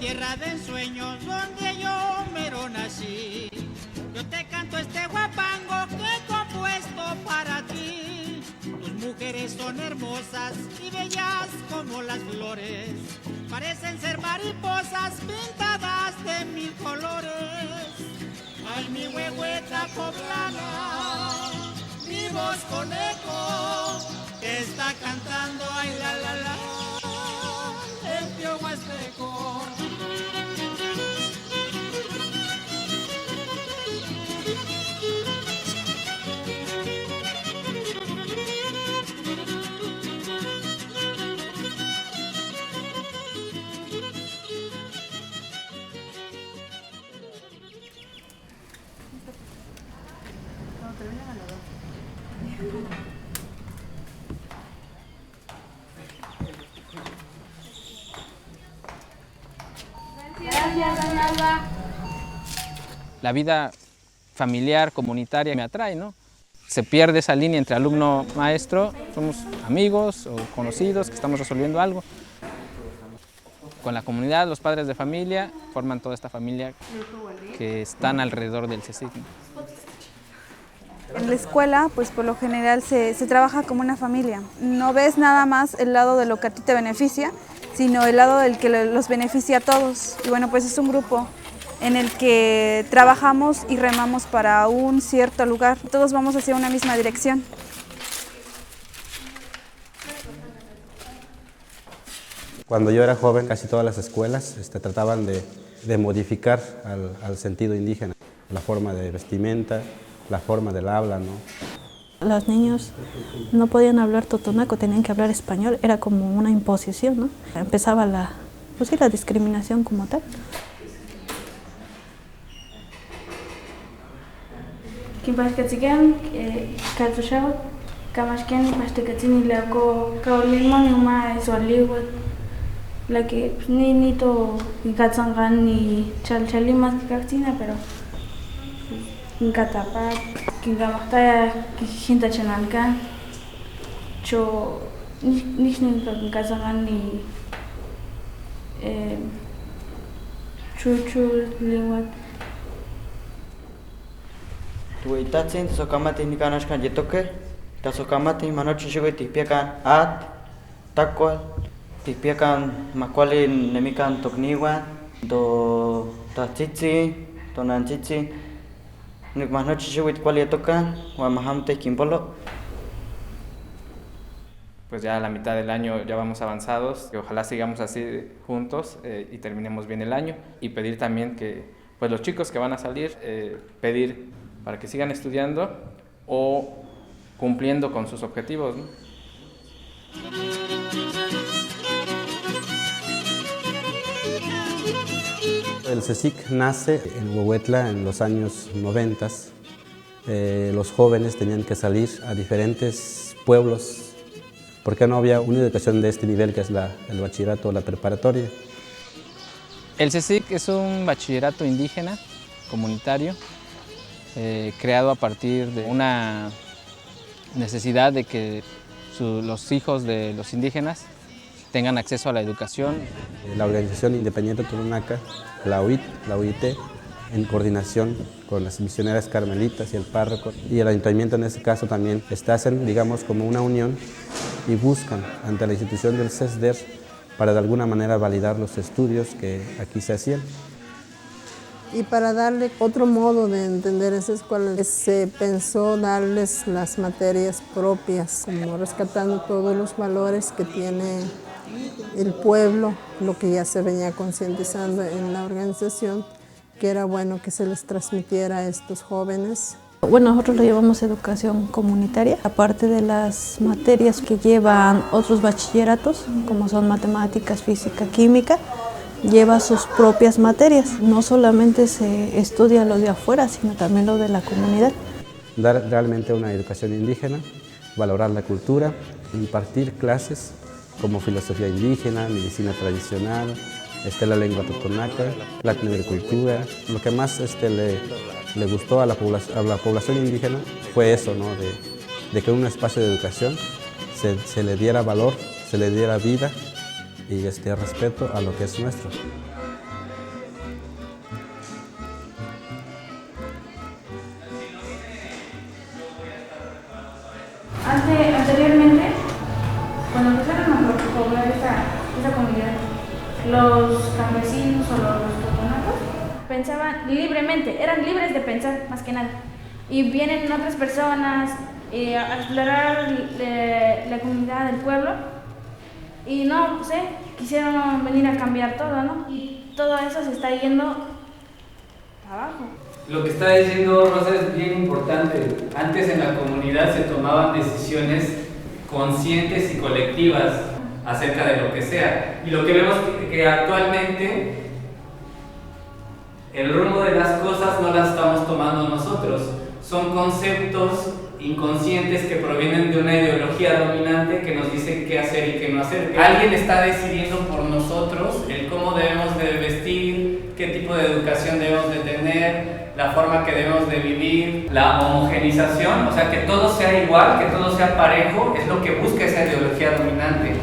tierra de ensueños donde yo mero nací. Yo te canto este guapango que he compuesto para ti. Tus mujeres son hermosas y bellas como las flores. Parecen ser mariposas pintadas de 1000 colores. Ay, mi huehueta poblana, mi voz con eco, que está cantando, ay, la, la, la, el tío huasteco. La vida familiar, comunitaria me atrae, ¿no? Se pierde esa línea entre alumno-maestro, somos amigos o conocidos que estamos resolviendo algo. Con la comunidad, los padres de familia forman toda esta familia que están alrededor del CSIC, ¿no? En la escuela, pues por lo general se trabaja como una familia. No ves nada más el lado de lo que a ti te beneficia, sino el lado del que los beneficia a todos. Y bueno, pues es un grupo en el que trabajamos y remamos para un cierto lugar. Todos vamos hacia una misma dirección. Cuando yo era joven, casi todas las escuelas trataban de modificar al sentido indígena, la forma de vestimenta, la forma del habla, ¿no? Los niños no podían hablar totonaco, tenían que hablar español, era como una imposición, ¿no? Empezaba la discriminación como tal. Kimpashkatzikan, Katsushao, Kamashken, Pashtekatini, Laco, Kaolimo, Numa, Soliwat, la que ni to Katzangan ni Chalchalimas, Katina, pero Katapat, Kingamataya, Kishinta Chananka, Cho Nishnin Katzangan ni Chuchu, Liwat. Tuitatsin sokamati ni kanashkan yetoke, ta sokamati manochi shugoi tipiakan at, takwal, tipiakan makwali nemikan tokniwan, do tatsitsi, tonantsitsi, nik manochi shugoi kwali yetokan, wa mahamte kimpolo. Pues ya a la mitad del año ya vamos avanzados, que ojalá sigamos así juntos y terminemos bien el año, y pedir también que pues los chicos que van a salir, pedir para que sigan estudiando o cumpliendo con sus objetivos, ¿no? El CSIC nace en Huehuetla en los años 90. Los jóvenes tenían que salir a diferentes pueblos porque no había una educación de este nivel que es el bachillerato o la preparatoria. El CSIC es un bachillerato indígena comunitario creado a partir de una necesidad de que los hijos de los indígenas tengan acceso a la educación. La organización independiente Totonaca, la UIT, la UIT, en coordinación con las misioneras carmelitas y el párroco y el ayuntamiento en este caso también hacen, digamos, como una unión y buscan ante la institución del CESDER para de alguna manera validar los estudios que aquí se hacían. Y para darle otro modo de entender esa escuela, se pensó darles las materias propias, como rescatando todos los valores que tiene el pueblo, lo que ya se venía concientizando en la organización, que era bueno que se les transmitiera a estos jóvenes. Bueno, nosotros lo llevamos educación comunitaria, aparte de las materias que llevan otros bachilleratos, como son matemáticas, física, química, lleva sus propias materias. No solamente se estudia lo de afuera, sino también lo de la comunidad. Dar realmente una educación indígena, valorar la cultura, impartir clases como filosofía indígena, medicina tradicional, la lengua totonaca, la agricultura. Lo que más le gustó a la población indígena fue eso, ¿no? de que en un espacio de educación se le diera valor, se le diera vida y respeto a lo que es nuestro. esta comunidad, los campesinos o los totonacos pensaban libremente, eran libres de pensar más que nada. Y vienen otras personas a explorar la comunidad del pueblo y no sé, quisieron venir a cambiar todo, ¿no? Y todo eso se está yendo abajo. Lo que está diciendo Rosa es bien importante. Antes en la comunidad se tomaban decisiones conscientes y colectivas acerca de lo que sea. Y lo que vemos que actualmente el rumbo de las cosas no las estamos tomando nosotros. Son conceptos inconscientes que provienen de una ideología dominante que nos dice qué hacer y qué no hacer. Alguien está decidiendo por nosotros el cómo debemos de vestir, qué tipo de educación debemos de tener, la forma que debemos de vivir, la homogenización, o sea, que todo sea igual, que todo sea parejo, es lo que busca esa ideología dominante.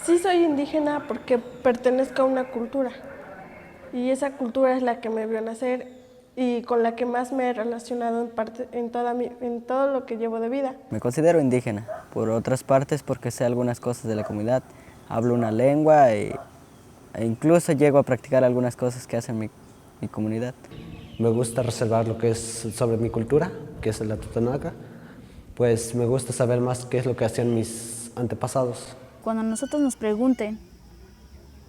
Sí soy indígena porque pertenezco a una cultura y esa cultura es la que me vio nacer y con la que más me he relacionado en todo lo que llevo de vida. Me considero indígena, por otras partes porque sé algunas cosas de la comunidad, hablo una lengua e incluso llego a practicar algunas cosas que hace mi comunidad. Me gusta reservar lo que es sobre mi cultura, que es la totonaca, pues me gusta saber más qué es lo que hacían mis antepasados. Cuando nosotros nos pregunten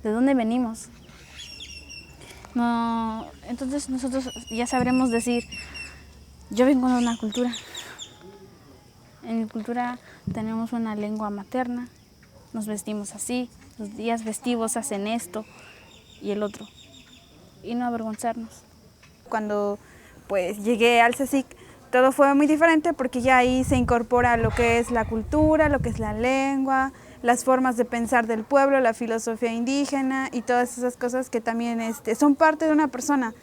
de dónde venimos, no, entonces nosotros ya sabremos decir, yo vengo de una cultura. En mi cultura tenemos una lengua materna, nos vestimos así, los días festivos hacen esto y el otro, y no avergonzarnos. Cuando pues llegué al CSIC, todo fue muy diferente porque ya ahí se incorpora lo que es la cultura, lo que es la lengua, las formas de pensar del pueblo, la filosofía indígena y todas esas cosas que también son parte de una persona.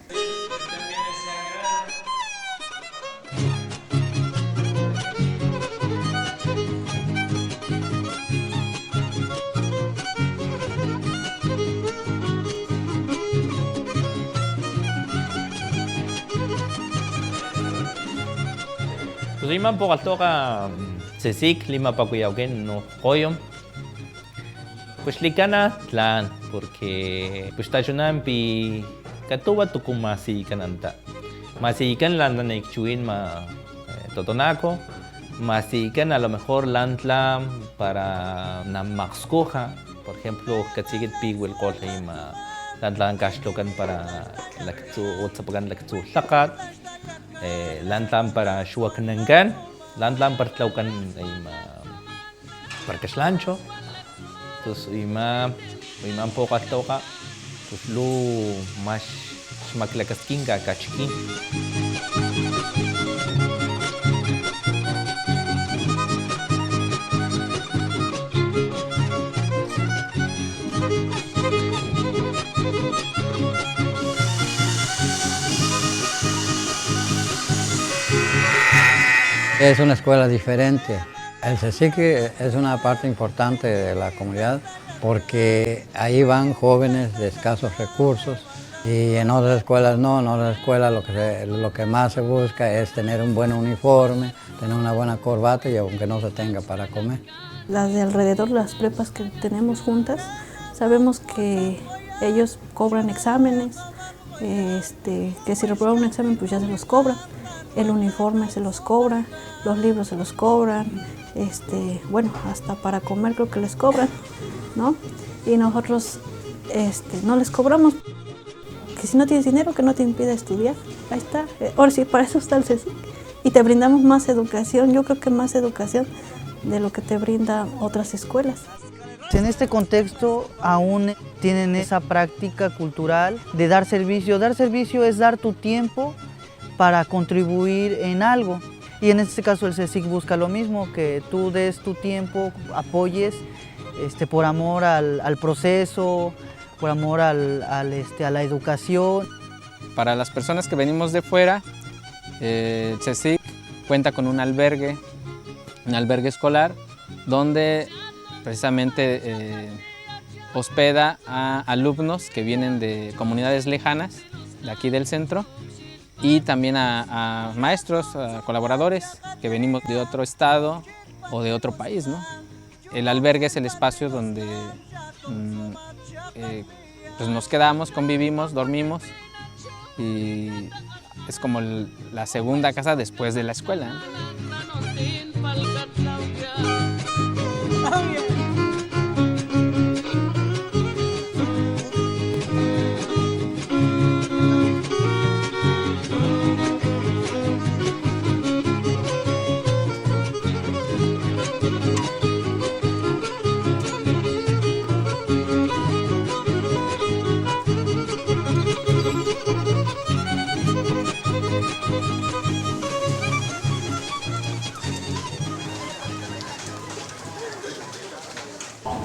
Pues lima po kaltoka CSIC lima pa kuyawken no koyom. Pues likana tlan porque pues tachunan pi katuwa tukumasi kananta. Masikan landa na ikchuin ma totonaco, masikan a lo mejor lantlam para na maxcoja, por ejemplo, katsigit pigwel kolay ma lantlan kashlokan para laktu utsapagan laktu lakat. Lantlam para shuakanangan, lantlam para tlaukan ay para kaslancho. Entonces, ima po kaltoka, pues lu mas maklakaskin ka kachikin. Es una escuela diferente. El CSIC es una parte importante de la comunidad porque ahí van jóvenes de escasos recursos y en otras escuelas no. En otras escuelas lo que más se busca es tener un buen uniforme, tener una buena corbata y aunque no se tenga para comer. Las de alrededor, las prepas que tenemos juntas, sabemos que ellos cobran exámenes, que si reprueban un examen pues ya se los cobran. El uniforme se los cobra, los libros se los cobran, bueno, hasta para comer creo que les cobran, ¿no? Y nosotros no les cobramos, que si no tienes dinero que no te impida estudiar, ahí está. Ahora sí, para eso está el CSIC. Y te brindamos más educación, yo creo que más educación de lo que te brindan otras escuelas. En este contexto aún tienen esa práctica cultural de dar servicio. Dar servicio es dar tu tiempo para contribuir en algo. Y en este caso el CSIC busca lo mismo, que tú des tu tiempo, apoyes por amor al proceso, por amor a la educación. Para las personas que venimos de fuera, el CSIC cuenta con un albergue escolar donde precisamente hospeda a alumnos que vienen de comunidades lejanas, de aquí del centro, y también a maestros, a colaboradores que venimos de otro estado o de otro país, ¿no? El albergue es el espacio donde pues nos quedamos, convivimos, dormimos, y es como la segunda casa después de la escuela, ¿no?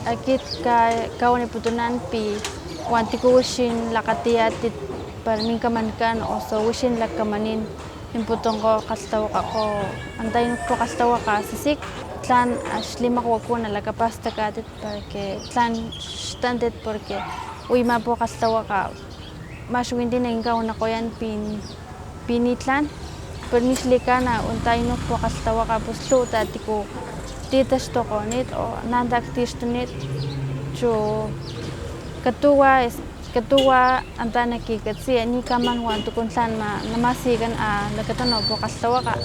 Akit kawan putunan pi wanti ko wishin lakatiatit par min kamankan o so wishin lakamanin imputong ko kastawa ako antayin ko kastawa ka sisik tlan ashlima ko ko na lakapasta katit porque tlan standet porque uy po kastawa ka maswindi na ingaw na ko yan pinitlan permisli ka na untayin po kastawa ka puslo tati ko titas to konit o nandak tistunit cho katuwa anta nakikatsi ni kaman wan tukun san namasigan a nakatono po kastawa ka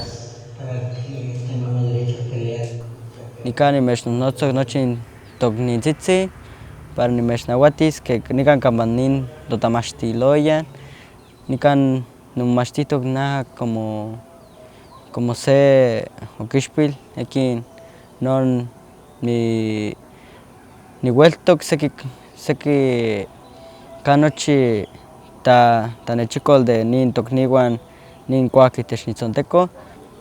Nikan nimesh nochin toknintzitzi para nimesh nahuatis que nikan kamanin totamachtiloyan nikan nomachtitok na como se okixpil aquí non ni vueltok seki kanochi ta nechikol de nin tokniwan nin kuaki technitzonteco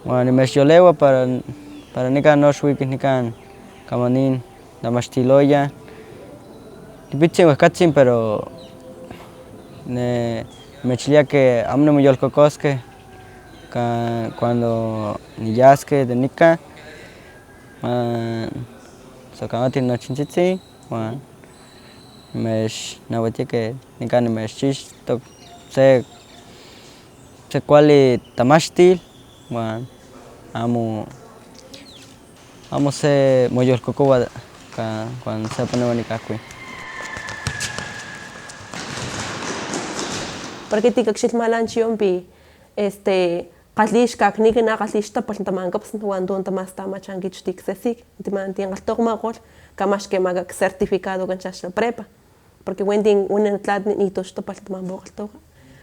wan nimechyolewa para nikan noxuikis nikan kamanin namachtiloyan tipitzin uehkatzin pero nimechilía que amo nimoyolkokoskeh cuando niyaskeh de nikan so kamatin nochintzitzi wan nimechnauatia que nikan nimechchixtok se kuali tamachtil wan amo se moyolkokowa cuando sepanewa nikahkuin. Porque tikakxilmalanchion pi qalix kaknikin na qalix tapal tamankapsan wan don tamas tamachankich tiksesik timantin qaltoqmaqol kamax kemaka certificado kanchax la prepa porque wentin unatlatni nitox tapal tamanpoqaltoqa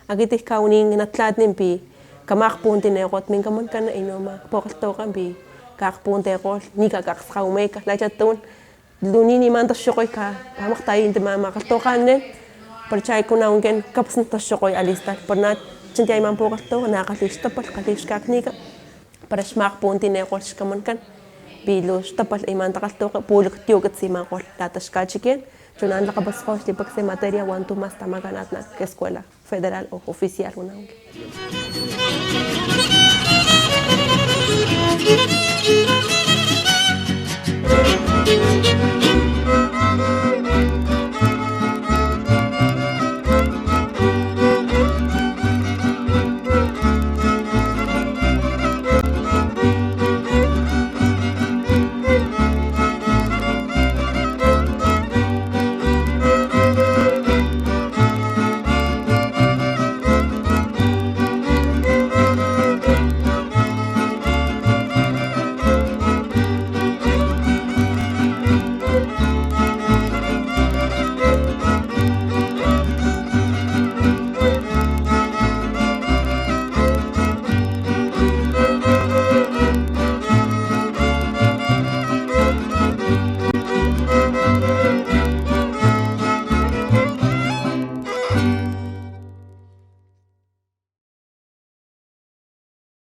akitik kaunin natlatnin pi kamaqpuntineqot minkamankan inoma poqaltoqa pi kaqpunteqol nika kaqsqaumeka lachatun lunini mantoxoqoy ka pamaqtayin timamaqaltoqanen parchaykuna unken kapsan toxoqoy alistal pornat Chintiay mampoqaltoqa naqalix tapal qalix kaknika para xmaqpuntineqol xkamankan pilox tapal imantaqaltoqa pulik tiokatzimanqol lataxkachikin chunan laqapasqox lipaksi materia wan tumas tamakanatna que escuela federal o oficial una.